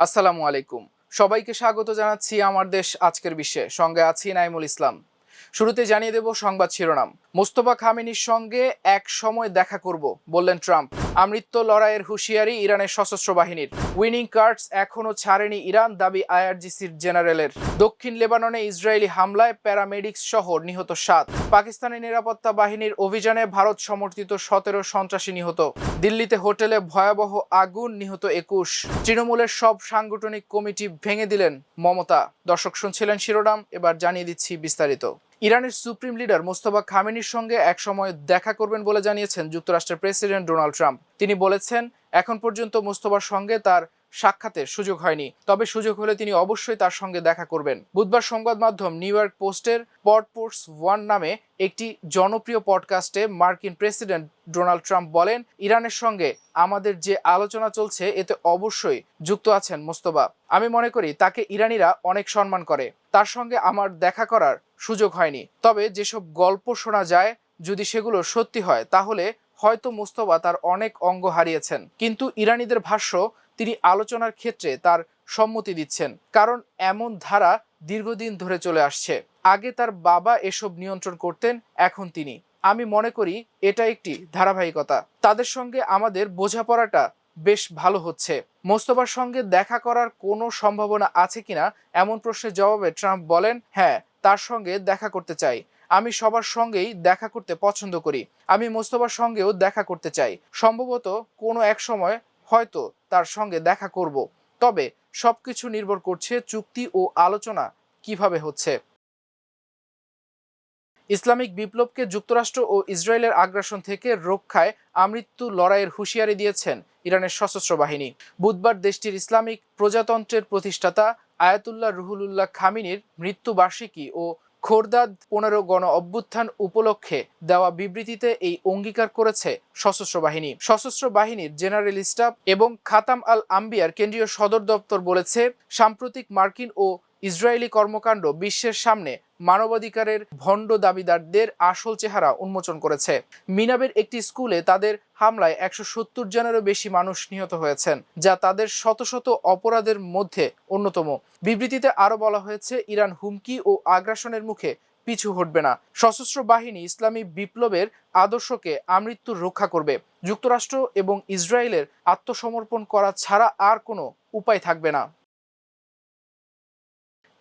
আসসালামু আলাইকুম। সবাইকে স্বাগত জানাচ্ছি আমার দেশ আজকের বিশ্বে। সঙ্গে আছি নাইমুল ইসলাম। শুরুতে জানিয়ে দেব সংবাদ শিরোনাম। মোস্তফা খামেনির সঙ্গে এক সময় দেখা করব বললেন ট্রাম্প। আমৃত্যু লড়াইয়ের হুঁশিয়ারি ইরানের সশস্ত্র বাহিনীর। উইনিং কার্ডস এখনও ছাড়েনি ইরান, দাবি আইআরজিসির জেনারেলের। দক্ষিণ লেবাননে ইসরায়েলি হামলায় প্যারামেডিক্স সহ নিহত 7। পাকিস্তানি নিরাপত্তা বাহিনীর অভিযানে ভারত সমর্থিত 17 সন্ত্রাসী নিহত। দিল্লিতে হোটেলে ভয়াবহ আগুন, নিহত 21। তৃণমূলের সব সাংগঠনিক কমিটি ভেঙে দিলেন মমতা। দর্শক শুনছিলেন শিরোনাম, এবার জানিয়ে দিচ্ছি বিস্তারিত। ইরানের সুপ্রিম লিডার মোস্তফা খামেনির সঙ্গে একসময় দেখা করবেন বলে জানিয়েছেন যুক্তরাষ্ট্রের প্রেসিডেন্ট ডোনাল্ড ট্রাম্প। তিনি বলেছেন, এখন পর্যন্ত মোস্তফার সঙ্গে তার সাক্ষাতের সুযোগ হয়নি, তবে সুযোগ হলে তিনি অবশ্যই তার সঙ্গে দেখা করবেন। বুধবার সংবাদ মাধ্যম নিউ ইয়র্ক পোস্টের পডপোর্টস ওয়ান নামে একটি জনপ্রিয় পডকাস্টে মার্কিন প্রেসিডেন্ট ডোনাল্ড ট্রাম্প বলেন, ইরানের সঙ্গে আমাদের যে আলোচনা চলছে এতে অবশ্যই যুক্ত আছেন মোস্তফা। আমি মনে করি তাকে ইরানিরা অনেক সম্মান করে। তার সঙ্গে আমার দেখা করার সুযোগ হয়নি, তবে যেসব গল্প শোনা যায় যদি সেগুলো সত্যি হয় তাহলে হয়তো মোস্তফা তার অনেক অঙ্গ হারিয়েছেন। কিন্তু ইরানিদের ভাষ্য, তিনি আলোচনার ক্ষেত্রে তার সম্মতি দিচ্ছেন, কারণ এমন ধারা দীর্ঘদিন ধরে চলে আসছে। আগে তার বাবা এসব নিয়ন্ত্রণ করতেন, এখন তিনি। আমি মনে করি এটা একটি ধারাবাহিকতা। তাদের সঙ্গে আমাদের বোঝাপড়াটা বেশ ভালো হচ্ছে। মোস্তফার সঙ্গে দেখা করার কোনো সম্ভাবনা আছে কিনা এমন প্রশ্নের জবাবে ট্রাম্প বলেন, হ্যাঁ, তার সঙ্গে দেখা করতে চাই। আমি সবার সঙ্গেই দেখা করতে পছন্দ করি। আমি মোস্তফার সঙ্গেও দেখা করতে চাই। সম্ভবত কোনো এক সময় হয়তো তার সঙ্গে দেখা করব। তবে সবকিছু নির্ভর করছে চুক্তি ও আলোচনা কিভাবে হচ্ছে। ইসলামিক বিপ্লবকে যুক্তরাষ্ট্র ও ইসরায়েলের আগ্রাসন থেকে রক্ষায় আমৃত্যু লড়াইয়ের হুঁশিয়ারি দিয়েছেন ইরানের সশস্ত্র বাহিনী। বুধবার দেশটির ইসলামিক প্রজাতন্ত্রের প্রতিষ্ঠাতা আয়াতুল্লাহ রুহুল্লাহ খামেনির মৃত্যুবার্ষিকী ও খোরদাদ 15 গণ অভ্যুত্থান উপলক্ষে দেওয়া বিবৃতিতে এই অঙ্গীকার করেছে সশস্ত্র বাহিনী। সশস্ত্র বাহিনীর জেনারেল স্টাফ এবং খাতাম আল আম্বিয়ার কেন্দ্রীয় সদর দপ্তর বলেছে, সাম্প্রতিক মার্কিন ও ইসরায়েলি কর্মকাণ্ড বিশ্বের সামনে মানবাধিকারের ভণ্ড দাবিদারদের আসল চেহারা উন্মোচন করেছে। মিনাবের একটি স্কুলে তাদের হামলায় 170 জনেরও বেশি মানুষ নিহত হয়েছেন, যা তাদের শত শত অপরাধের মধ্যে অন্যতম। বিবৃতিতে আরও বলা হয়েছে, ইরান হুমকি ও আগ্রাসনের মুখে পিছু হটবে না। সশস্ত্র বাহিনী ইসলামী বিপ্লবের আদর্শকে আমৃত্যু রক্ষা করবে। যুক্তরাষ্ট্র এবং ইসরায়েলের আত্মসমর্পণ করা ছাড়া আর কোনো উপায় থাকবে না।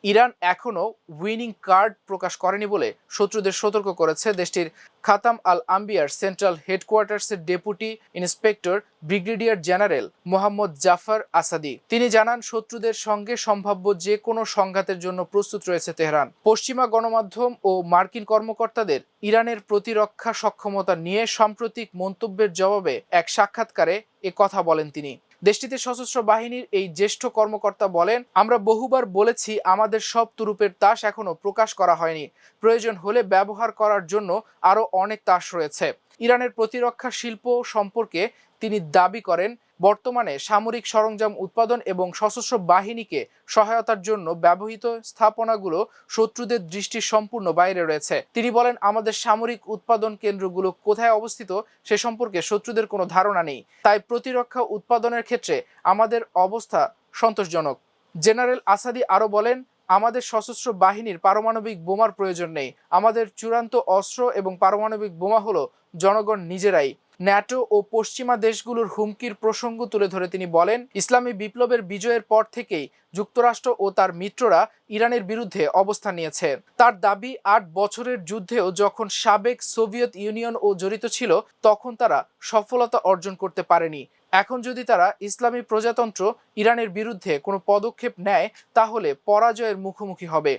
ইরান এখনও উইনিং কার্ড প্রকাশ করেনি বলে শত্রুদের সতর্ক করেছে দেশটির খাতাম আল আম্বিয়ার সেন্ট্রাল হেডকোয়ার্টার্সের deputy inspector brigadier general Mohammad Jafar Asadi. তিনি জানান, শত্রুদের সঙ্গে সম্ভাব্য যে কোনো সংঘাতের জন্য প্রস্তুত রয়েছে তেহরান। পশ্চিমা গণমাধ্যম ও মার্কিন কর্মকর্তাদের ইরানের প্রতিরক্ষা সক্ষমতা নিয়ে সাম্প্রতিক মন্তব্যের জবাবে এক সাক্ষাৎকারে এ কথা বলেন তিনি। দেশটিতে সশস্ত্র বাহিনীর এই জ্যেষ্ঠ কর্মকর্তা বলেন, আমরা বহুবার বলেছি আমাদের সব তুরুপের তাস এখনো প্রকাশ করা হয়নি। প্রয়োজন হলে ব্যবহার করার জন্য আরও অনেক তাস রয়েছে। ইরানের প্রতিরক্ষা শিল্প সম্পর্কে তিনি দাবি করেন, বর্তমানে সামরিক সরঞ্জাম উৎপাদন এবং সশস্ত্র বাহিনীকে সহায়তার জন্য ব্যবহৃত স্থাপনাগুলো শত্রুদের দৃষ্টির সম্পূর্ণ বাইরে রয়েছে। তিনি বলেন, আমাদের সামরিক উৎপাদন কেন্দ্রগুলো কোথায় অবস্থিত সে সম্পর্কে শত্রুদের কোনো ধারণা নেই। তাই প্রতিরক্ষা উৎপাদনের ক্ষেত্রে আমাদের অবস্থা সন্তোষজনক। জেনারেল আসাদি আরও বলেন, আমাদের সশস্ত্র বাহিনীর পারমাণবিক বোমার প্রয়োজন নেই। আমাদের চূড়ান্ত অস্ত্র এবং পারমাণবিক বোমা হলো জনগণ নিজেরাই। ন্যাটো ও পশ্চিমা দেশগুলোর হুমকির প্রসঙ্গ তুলে ধরে তিনি বলেন, ইসলামী বিপ্লবের বিজয়ের পর থেকেই যুক্তরাষ্ট্র ও তার মিত্ররা ইরানের বিরুদ্ধে অবস্থান নিয়েছে। তার দাবি, 8 বছরের যুদ্ধেও যখন সাবেক সোভিয়েত ইউনিয়নও জড়িত ছিল তখন তারা সফলতা অর্জন করতে পারেনি। এখন যদি তারা ইসলামী প্রজাতন্ত্র ইরানের বিরুদ্ধে কোনো পদক্ষেপ নেয় তাহলে পরাজয়ের মুখোমুখি হবে।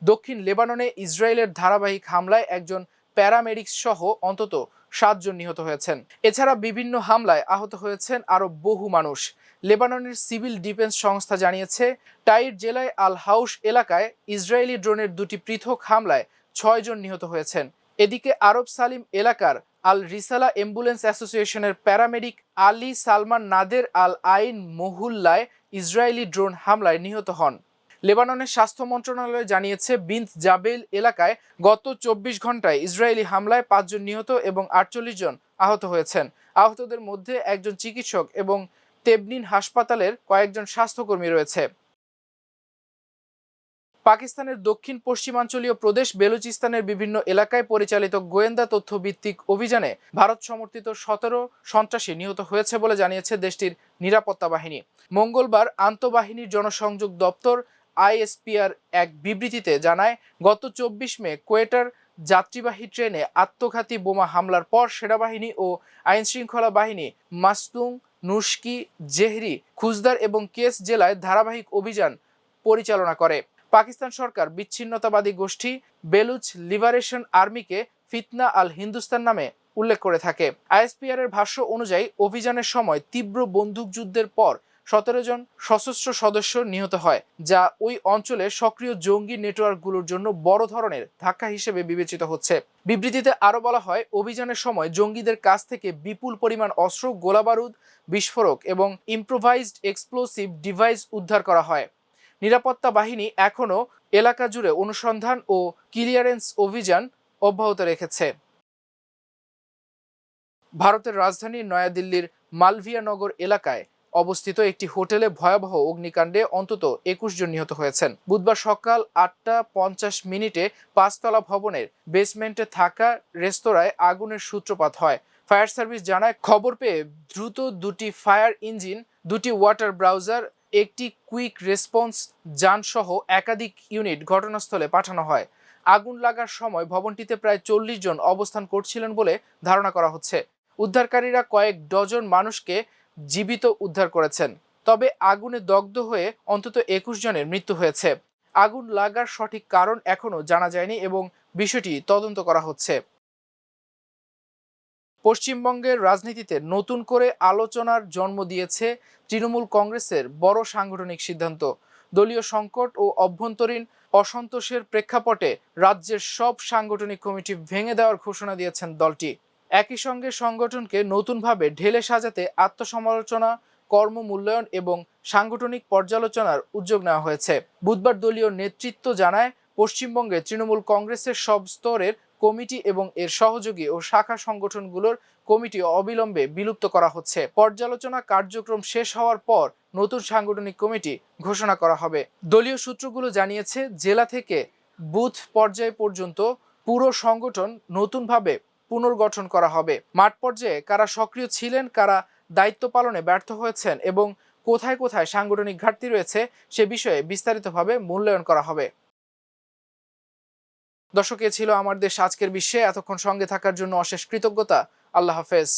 দক্ষিণ লেবাননে ইসরায়েলের ধারাবাহিক হামলায় একজন প্যারামেডিক্স সহ অন্তত 7 জন নিহত হয়েছেন। এছাড়া বিভিন্ন হামলায় আহত হয়েছেন আরও বহু মানুষ। লেবাননের সিভিল ডিফেন্স সংস্থা জানিয়েছে, টাইর জেলায় আল হাউস এলাকায় ইসরায়েলি ড্রোনের 2টি পৃথক হামলায় 6 জন নিহত হয়েছেন। এদিকে আরব সালিম এলাকার আল রিসালা অ্যাম্বুলেন্স অ্যাসোসিয়েশনের প্যারামেডিক আলী সালমান নাদের আল আইন মহুল্লায় ইসরায়েলি ড্রোন হামলায় নিহত হন। লেবাননের স্বাস্থ্য মন্ত্রণালয় জানিয়েছে, বিন্ত জাবেল এলাকায় গত 24 ঘন্টায় ইসরায়েলি হামলায় 5 জন নিহত এবং 48 জন আহত হয়েছেন। আহতদের মধ্যে একজন চিকিৎসক এবং তেবনিন হাসপাতালের কয়েকজন স্বাস্থ্যকর্মী রয়েছে। পাকিস্তানের দক্ষিণ পশ্চিমাঞ্চলীয় প্রদেশ বেলুচিস্তানের বিভিন্ন এলাকায় পরিচালিত গোয়েন্দা তথ্য ভিত্তিক অভিযানে ভারত সমর্থিত 17 সন্ত্রাসী নিহত হয়েছে বলে জানিয়েছে দেশটির নিরাপত্তা বাহিনী। মঙ্গলবার আন্তঃবাহিনীর জনসংযোগ দপ্তর আইএসপিআর এক বিবৃতিতে জানায়, গত 24 মে কোয়েটার যাত্রীবাহী ট্রেনে আত্মঘাতী বোমা হামলার পর সেনাবাহিনী ও আইনশৃঙ্খলা বাহিনী মাসতুং, নুশকি, জেহরি, খুজদার এবং কেস জেলায় ধারাবাহিক অভিযান পরিচালনা করে। পাকিস্তান সরকার বিচ্ছিন্নতাবাদী গোষ্ঠী বেলুচ লিবারেশন আর্মিকে ফিতনা আল হিন্দুস্তান নামে উল্লেখ করে থাকে। আইএসপিআর এর ভাষ্য অনুযায়ী অভিযানের সময় তীব্র বন্দুকযুদ্ধের পর 17 জন সশস্ত্র সদস্য নিহত হয়, যা ওই অঞ্চলে সক্রিয় জঙ্গি নেটওয়ার্কগুলোর জন্য বড় ধরনের ধাক্কা হিসেবে বিবেচিত হচ্ছে। বিবৃতিতে আরও বলা হয়, অভিযানের সময় জঙ্গিদের কাছ থেকে বিপুল পরিমাণ অস্ত্র, গোলাবারুদ, বিস্ফোরক এবং ইম্প্রোভাইজড এক্সপ্লোসিভ ডিভাইস উদ্ধার করা হয়। নিরাপত্তা বাহিনী এখনও এলাকা জুড়ে অনুসন্ধান ও ক্লিয়ারেন্স অভিযান অব্যাহত রেখেছে। ভারতের রাজধানী নয়াদিল্লির মালভিয়া নগর এলাকায় অবস্থিত একটি হোটেলে ভয়াবহ অগ্নিকাণ্ডে অন্তত 21 জন নিহত হয়েছেন। বুধবার সকাল 8টা 50 মিনিটে 5তলা ভবনের বেসমেন্টে থাকা রেস্তোরাঁয় আগুনের সূত্রপাত হয়। ফায়ার সার্ভিস জানায়, খবর পেয়ে দ্রুত 2টি ফায়ার ইঞ্জিন, 2টি ওয়াটার ব্রাউজার, একটি কুইক রেসপন্স যানসহ একাধিক ইউনিট ঘটনাস্থলে পাঠানো হয়। আগুন লাগার সময় ভবনটিতে প্রায় 40 জন অবস্থান করছিলেন বলে ধারণা করা হচ্ছে। উদ্ধারকারীরা কয়েক ডজন মানুষকে জীবিত উদ্ধার করেছেন, তবে আগুনে দগ্ধ হয়ে অন্তত 21 জনের মৃত্যু হয়েছে। আগুন লাগার সঠিক কারণ এখনও জানা যায়নি এবং বিষয়টি তদন্ত করা হচ্ছে। পশ্চিমবঙ্গের রাজনীতিতে নতুন করে আলোচনার জন্ম দিয়েছে তৃণমূল কংগ্রেসের বড় সাংগঠনিক সিদ্ধান্ত। দলীয় সংকট ও অভ্যন্তরীণ অসন্তোষের প্রেক্ষাপটে রাজ্যের সব সাংগঠনিক কমিটি ভেঙে দেওয়ার ঘোষণা দিয়েছেন দলটি। একই সঙ্গে সংগঠনকে নতুনভাবে ঢেলে সাজাতে আত্মসমালোচনা, কর্ম মূল্যায়ন এবং সাংগঠনিক পর্যালোচনার উদ্যোগ নেওয়া হয়েছে। বুধবার দলীয় নেতৃত্ব জানায়, পশ্চিমবঙ্গে তৃণমূল কংগ্রেসের সব স্তরের কমিটি এবং এর সহযোগী ও শাখা সংগঠনগুলোর কমিটি অবিলম্বে বিলুপ্ত করা হচ্ছে। পর্যালোচনা কার্যক্রম শেষ হওয়ার পর নতুন সাংগঠনিক কমিটি ঘোষণা করা হবে। দলীয় সূত্রগুলো জানিয়েছে, জেলা থেকে বুথ পর্যায় পর্যন্ত পুরো সংগঠন নতুনভাবে পুনর্গঠন করা হবে। মাঠ পর্যায়ে কারা সক্রিয় ছিলেন, কারা দায়িত্ব পালনে ব্যর্থ হয়েছেন এবং কোথায় কোথায় সাংগঠনিক ঘাটতি রয়েছে সে বিষয়ে বিস্তারিতভাবে মূল্যায়ন করা হবে। দর্শক, এ ছিল আমার দেশ আজকের বিশ্বে। এতক্ষণ সঙ্গে থাকার জন্য অশেষ কৃতজ্ঞতা। আল্লাহ হাফেজ।